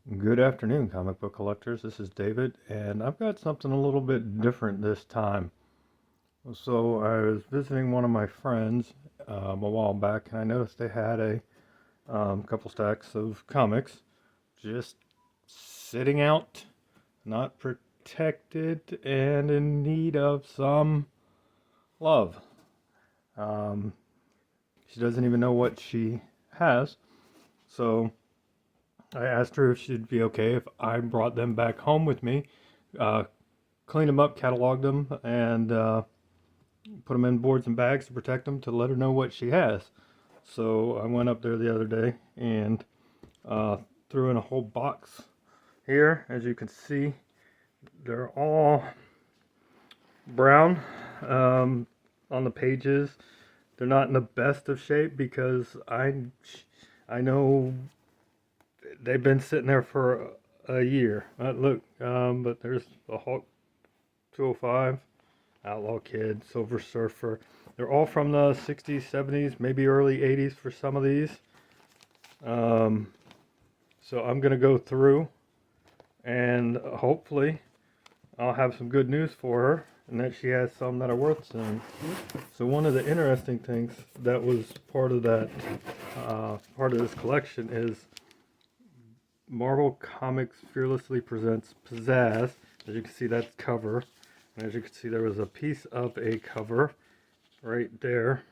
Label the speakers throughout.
Speaker 1: Good afternoon, comic book collectors. This is David, and I've got something a little bit different this time. So, I was visiting one of my friends a while back, and I noticed they had a couple stacks of comics just sitting out, not protected, and in need of some love. Um, she doesn't even know what she has, so I asked her if she'd be okay if I brought them back home with me. Uh, Cleaned them up, cataloged them, and put them in boards and bags to protect them to let her know what she has. So I went up there the other day and uh, threw in a whole box here. As you can see, they're all brown on the pages. They're not in the best of shape because I know they've been sitting there for a year. Look, but there's the Hulk 205. Outlaw Kid, Silver Surfer. They're all from the 60s, 70s, maybe early 80s for some of these. Um, so I'm going to go through and hopefully I'll have some good news for her and that she has some that are worth seeing. So one of the interesting things that was part of that, part of this collection is Marvel Comics Fearlessly presents Pizzazz. As you can see, that's cover. And as you can see, there was a piece of a cover right there.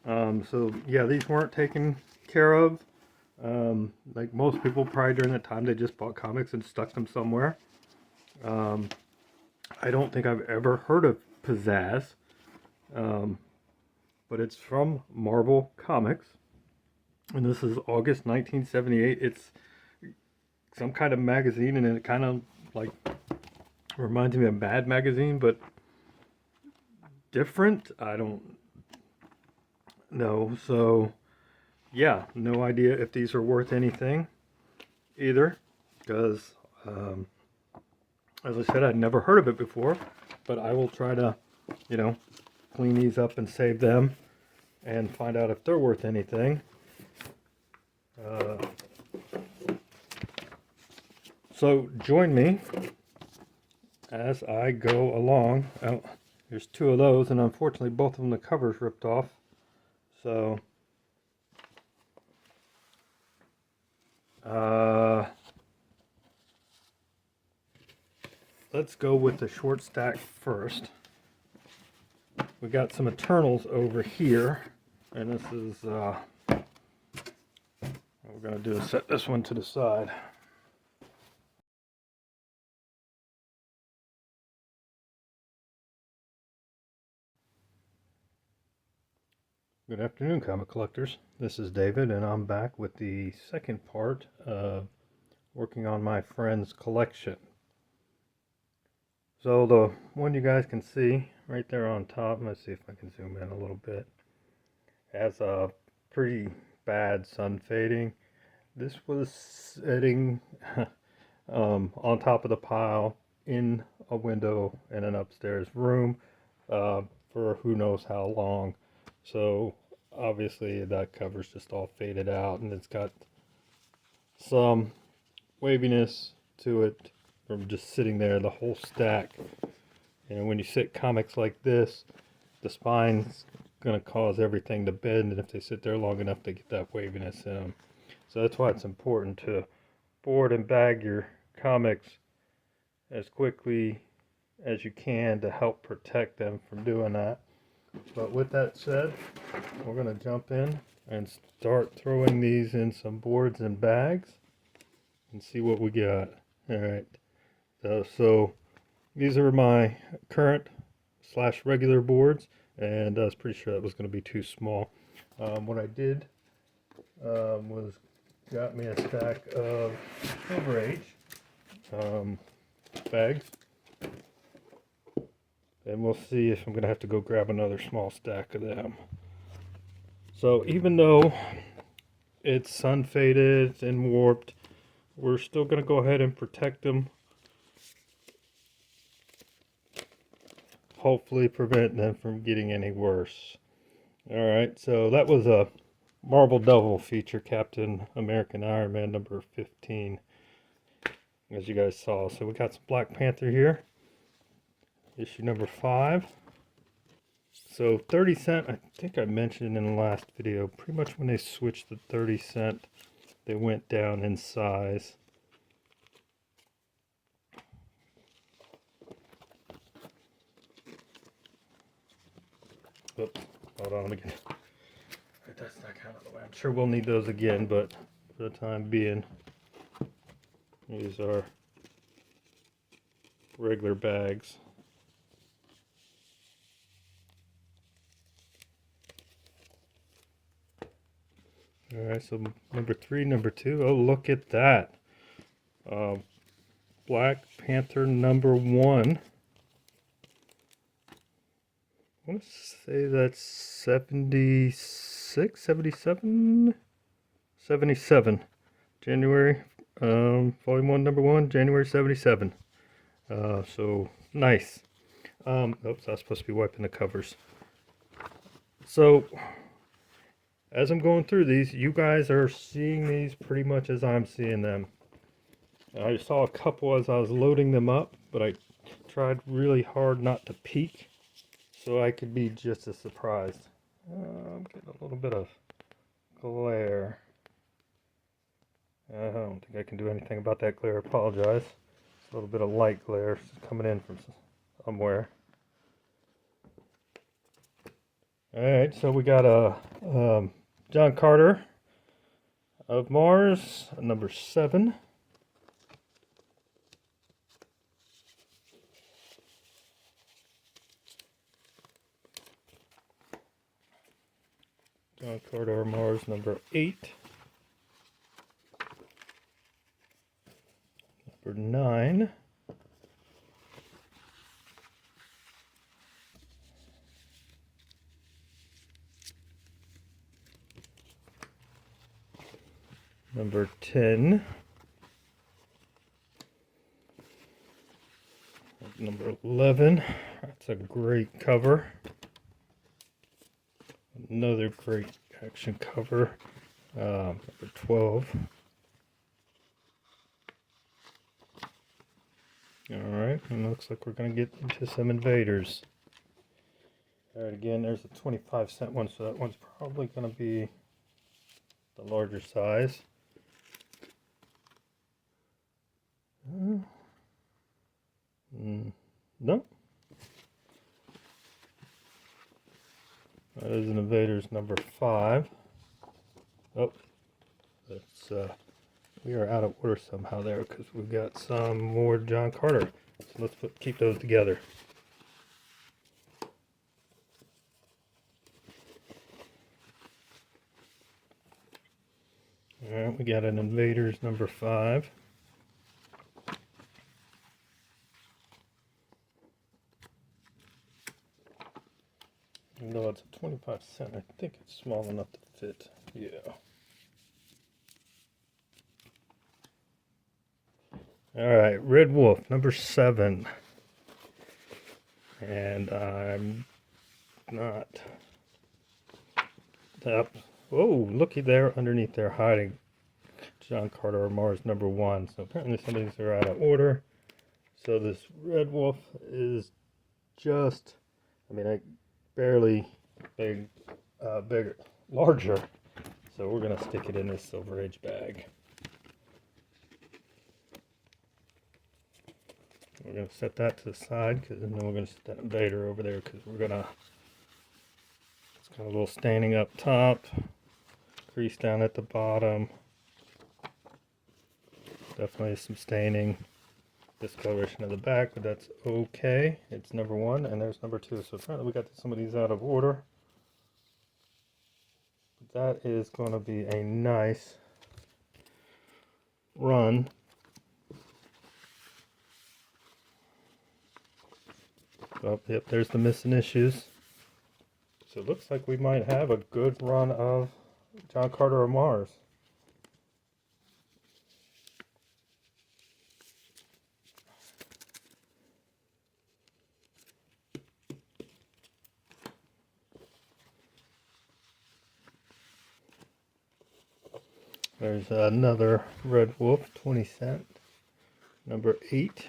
Speaker 1: So yeah, these weren't taken care of. Like most people, probably during that time, they just bought comics and stuck them somewhere. Um, I don't think I've ever heard of Pizzazz, um, but it's from Marvel Comics, and this is August 1978. It's some kind of magazine, and it kind of like reminds me of Mad Magazine, but different. I don't know. So yeah, no idea if these are worth anything either, because as I said, I'd never heard of it before, but I will try to, you know, clean these up and save them and find out if they're worth anything. Uh, so join me as I go along. Oh, there's two of those, and unfortunately, both of them the cover's ripped off. So, uh, let's go with the short stack first. We got some Eternals over here, and this is what we're gonna do is set this one to the side. Good afternoon, comic collectors. This is David, and I'm back with the second part of working on my friend's collection. So the one you guys can see right there on top, let's see if I can zoom in a little bit, has a pretty bad sun fading. This was sitting on top of the pile in a window in an upstairs room uh, for who knows how long. So obviously that cover's just all faded out, and it's got some waviness to it from just sitting there, the whole stack. And when you sit comics like this, the spine's going to cause everything to bend, and if they sit there long enough, they get that waviness in them. So that's why it's important to board and bag your comics as quickly as you can to help protect them from doing that. But with that said, we're going to jump in and start throwing these in some boards and bags and see what we got. All right. So these are my current / regular boards, and I was pretty sure that was going to be too small. What I did was got me a stack of Silver Age bags, and we'll see if I'm going to have to go grab another small stack of them. So even though it's sun faded and warped, we're still going to go ahead and protect them. Hopefully prevent them from getting any worse. Alright, so that was a Marvel Devil feature Captain American Iron Man number 15, as you guys saw. So we got some Black Panther here, issue number 5. So 30 cent, I think I mentioned in the last video, pretty much when they switched to 30 cent, they went down in size. Oops, hold on, let me get that's not kind of the way. I'm sure we'll need those again, but for the time being, these are regular bags. Alright, so number 3, number 2. Oh, look at that. Black Panther number 1. I want to say that's 76, 77? 77. January, volume 1, number 1, January 77. So, nice. Oops, I was supposed to be wiping the covers. So, as I'm going through these, you guys are seeing these pretty much as I'm seeing them. I saw a couple as I was loading them up, but I tried really hard not to peek so I could be just as surprised. I'm getting a little bit of glare. I don't think I can do anything about that glare. I apologize. It's a little bit of light glare coming in from somewhere. Alright, so we got a John Carter of Mars, number 7. John Carter of Mars, number 8. Number 9. Number 10. Number 11. That's a great cover. Another great action cover. Number 12. Alright, and it looks like we're going to get into some invaders. Alright, again, there's a 25 cent one, so that one's probably going to be the larger size. No. That is an Invaders number 5. Oh, that's we are out of order somehow there because we've got some more John Carter. So let's keep those together. Alright, we got an Invaders number 5. Even though it's a 25 cent, I think it's small enough to fit. Yeah. Alright, Red Wolf, number 7. And I'm not... Oh, looky there, underneath there, hiding John Carter of Mars, number 1. So apparently some of these are out of order. So this Red Wolf is just... I mean, barely bigger, larger. So we're going to stick it in this Silver Age bag. We're going to set that to the side, because then we're going to set that Invader over there, because we're going to, it's got a little staining up top, crease down at the bottom, definitely some staining, discoloration of the back, but that's okay. It's number 1, and there's number 2, so apparently we got some of these out of order. That is going to be a nice run. Oh, yep, there's the missing issues. So it looks like we might have a good run of John Carter of Mars. There's another Red Wolf 20 cent, number 8.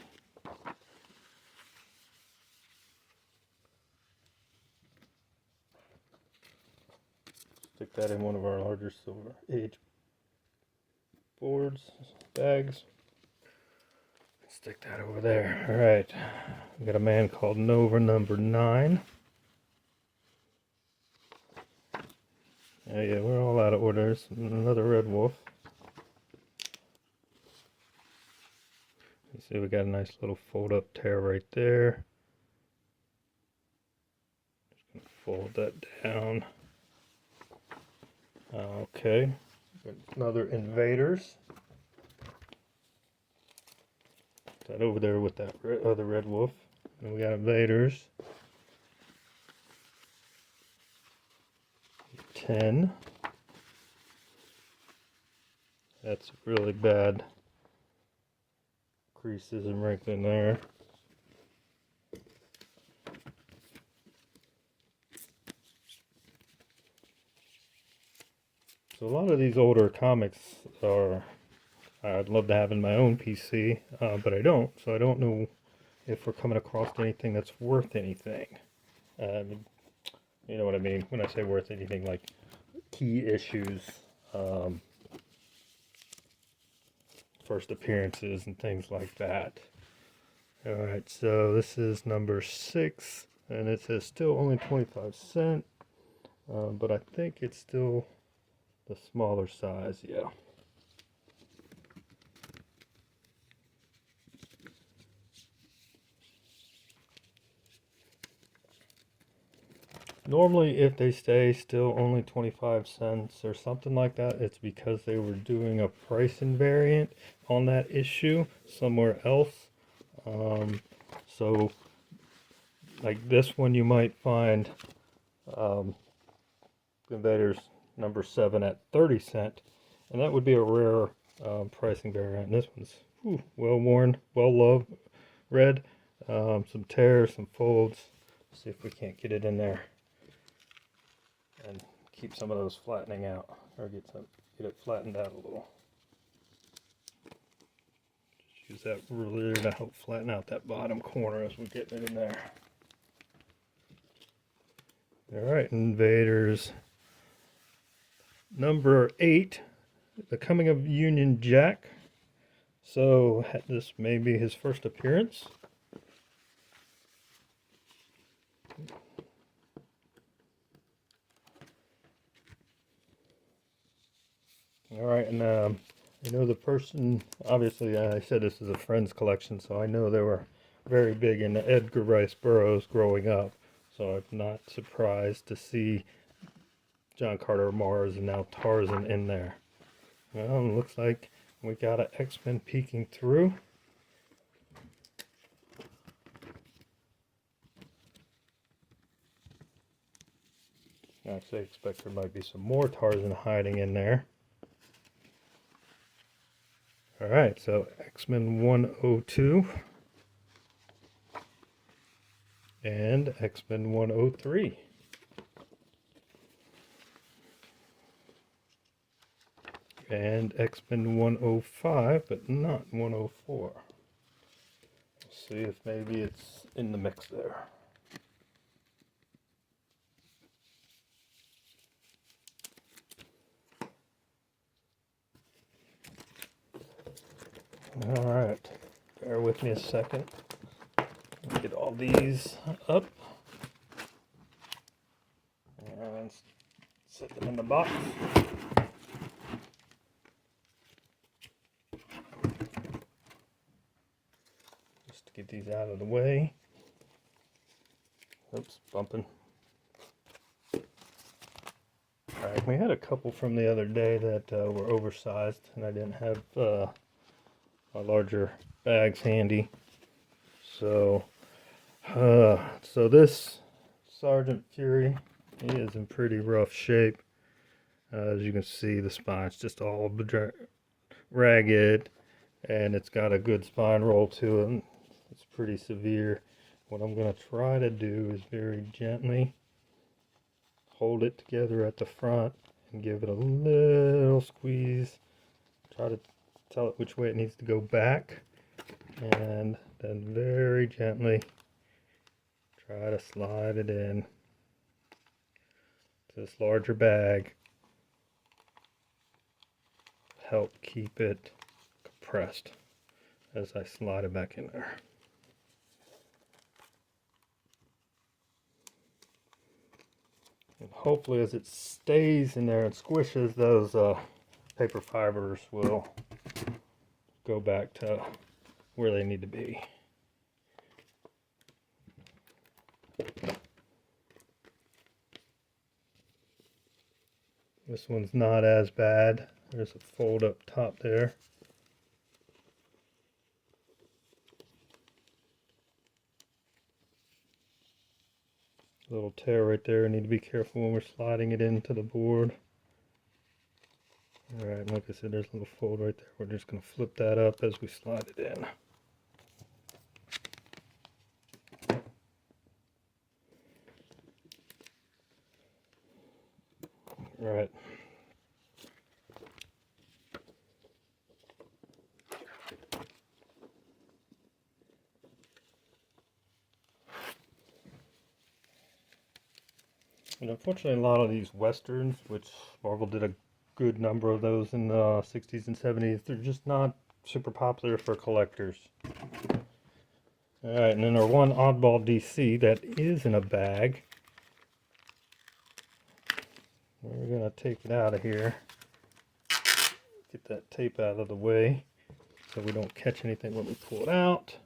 Speaker 1: Stick that in one of our larger Silver Age boards, bags. Stick that over there. All right, we got a man called Nova, number 9. Yeah, we're all out of orders. Another Red Wolf. You see, we got a nice little fold-up tear right there. Just gonna fold that down. Okay, another Invaders. That over there with that other Red Wolf. And we got Invaders. 10. That's really bad creases and wrinkling there. So a lot of these older comics are, I'd love to have in my own PC, but I don't. So I don't know if we're coming across anything that's worth anything. You know what I mean when I say worth anything, like key issues, first appearances and things like that. Alright, so this is number 6, and it says still only 25 cents, but I think it's still the smaller size, yeah. Normally, if they stay still only 25 cents or something like that, it's because they were doing a price invariant on that issue somewhere else. So, like this one, you might find Invaders number 7 at 30 cents, and that would be a rare pricing variant. And this one's well worn, well loved, red, some tears, some folds. See if we can't get it in there and keep some of those flattening out, or get it flattened out a little. Just use that ruler to help flatten out that bottom corner as we're getting it in there. Alright, Invaders number 8, the Coming of Union Jack. So this may be his first appearance. Alright, and I know the person, obviously I said this is a friend's collection, so I know they were very big into Edgar Rice Burroughs growing up, so I'm not surprised to see John Carter Mars and now Tarzan in there. Well, it looks like we got an X-Men peeking through. Actually, I expect there might be some more Tarzan hiding in there. Alright, so X-Men 102 and X-Men 103. And X-Men 105, but not 104. Let's see if maybe it's in the mix there. Alright, bear with me a second. Get all these up and set them in the box. Just to get these out of the way. Oops, bumping. Alright, we had a couple from the other day that were oversized, and I didn't have my larger bags handy. So this Sergeant Fury, he is in pretty rough shape. As you can see, the spine's just all ragged, and it's got a good spine roll to it. It's pretty severe. What I'm going to try to do is very gently hold it together at the front and give it a little squeeze try to tell it which way it needs to go back, and then very gently try to slide it in to this larger bag. Help keep it compressed as I slide it back in there. And hopefully as it stays in there and squishes, those paper fibers will go back to where they need to be. This one's not as bad. There's a fold up top there. Little tear right there. Need to be careful when we're sliding it into the board. Alright, like I said, there's a little fold right there. We're just going to flip that up as we slide it in. Alright. And unfortunately, a lot of these westerns, which Marvel did a good number of those in the 60s and 70s, they're just not super popular for collectors. Alright, and then our one oddball DC that is in a bag. We're going to take it out of here. Get that tape out of the way so we don't catch anything when we pull it out.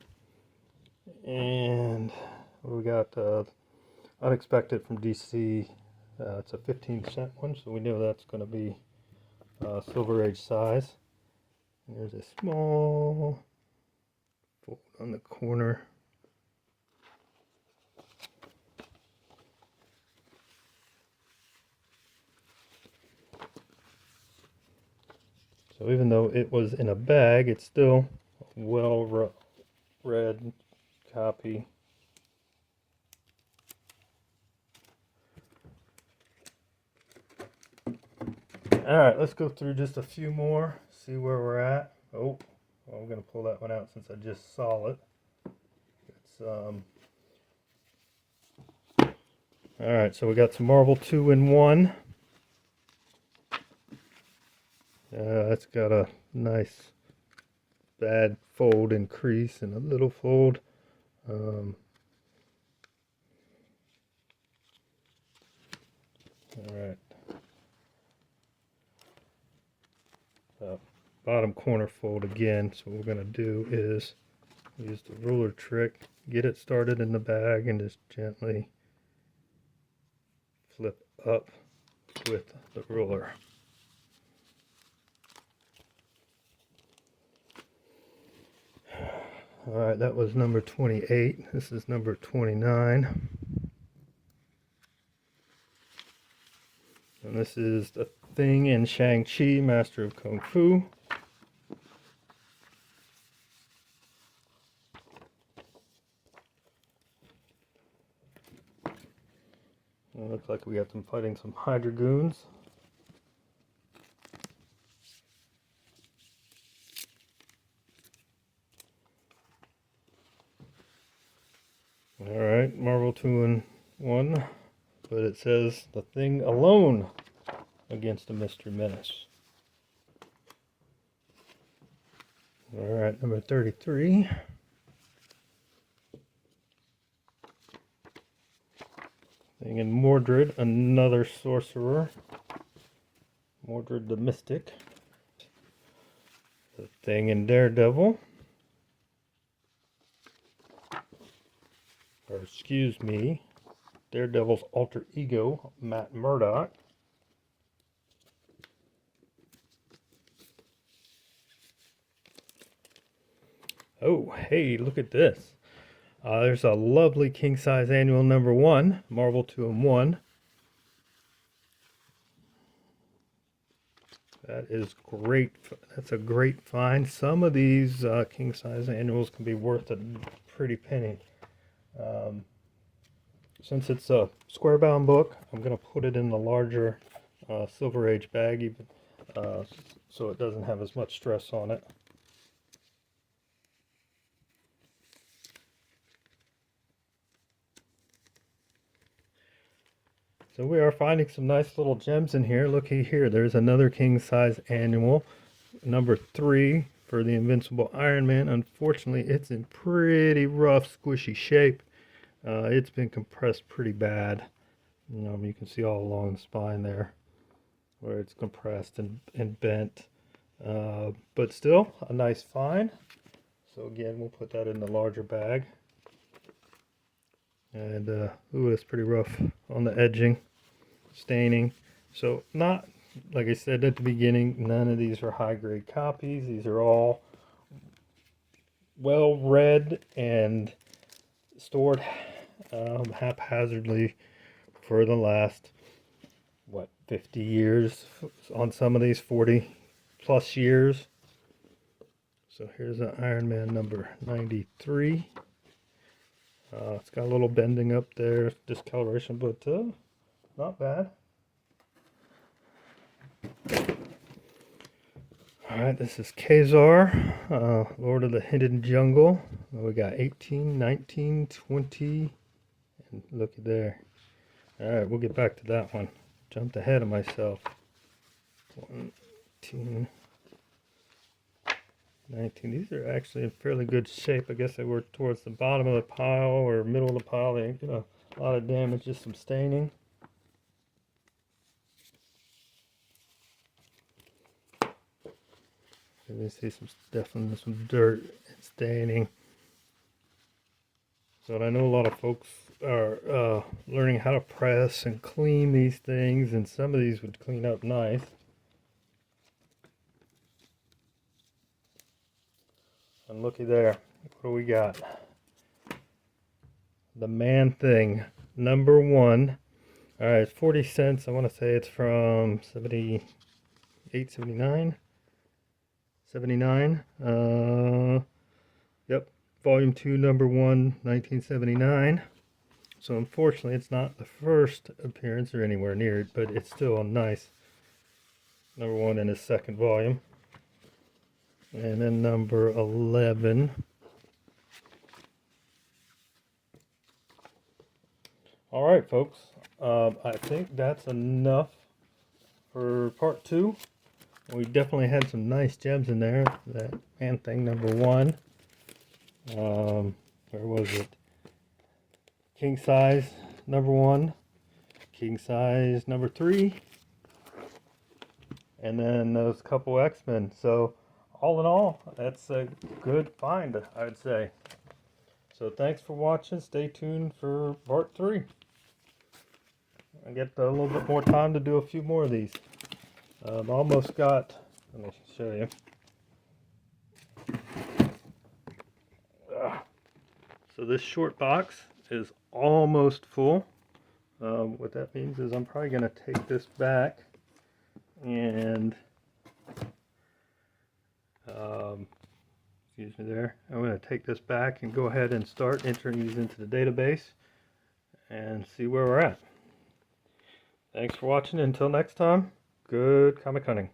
Speaker 1: And we got Unexpected from DC. It's a 15-cent one, so we know that's going to be Silver Age size. And there's a small fold on the corner. So even though it was in a bag, it's still a well-read copy. Alright, let's go through just a few more, see where we're at. Oh, well, I'm going to pull that one out since I just saw it. Alright, so we got some Marvel 2-in-1. It's got a nice bad fold and crease and a little fold. Alright. Bottom corner fold again. So what we're going to do is use the ruler trick, get it started in the bag, and just gently flip up with the ruler. Alright, that was number 28. This is number 29. And this is the Thing in Shang-Chi, Master of Kung Fu. It looks like we got them fighting some Hydra goons. Alright, Marvel 2-in-1, but it says The Thing alone against a Mystery Menace. Alright, number 33. Thing in Mordred, another sorcerer. Mordred the Mystic. The Thing in Daredevil. Or excuse me, Daredevil's alter ego, Matt Murdock. Oh, hey, look at this. There's a lovely king-size annual number 1, Marvel 2-in-1. That is great. That's a great find. Some of these king-size annuals can be worth a pretty penny. Since it's a square-bound book, I'm going to put it in the larger Silver Age bag. Even so it doesn't have as much stress on it. So we are finding some nice little gems in here. Looky here, there's another king size annual, number 3 for the Invincible Iron Man. Unfortunately, it's in pretty rough, squishy shape. It's been compressed pretty bad. You can see all along the spine there where it's compressed and bent. But still, a nice find. So again, we'll put that in the larger bag. And ooh, it's pretty rough on the edging, staining. So not, like I said at the beginning, none of these are high-grade copies. These are all well read and stored haphazardly for the last, what, 50 years on some of these, 40 plus years. So here's an Iron Man number 93. It's got a little bending up there, discoloration, but not bad. Alright, this is Ka-Zar, Lord of the Hidden Jungle. We got 18, 19, 20, and looky there. Alright, we'll get back to that one. Jumped ahead of myself. 18, 19. These are actually in fairly good shape. I guess they were towards the bottom of the pile or middle of the pile. They ain't got a lot of damage, just some staining. You see definitely some dirt and staining. So I know a lot of folks are learning how to press and clean these things, and some of these would clean up nice. And looky there, what do we got? The Man-Thing, number 1. All right, 40 cents. I want to say it's from 78, 79. 79. Yep, volume 2, number 1, 1979. So unfortunately, it's not the first appearance or anywhere near it, but it's still a nice number 1 in his second volume. And then number 11. All right, folks. I think that's enough for part 2. We definitely had some nice gems in there. That Man-Thing number 1. Where was it? King size number 1. King size number 3. And then those couple X-Men. So all in all, that's a good find, I'd say. So thanks for watching. Stay tuned for part 3. I get a little bit more time to do a few more of these. Almost got, let me show you. So this short box is almost full. What that means is I'm probably going to take this back and excuse me there. I'm going to take this back and go ahead and start entering these into the database and see where we're at. Thanks for watching. Until next time, good comic hunting.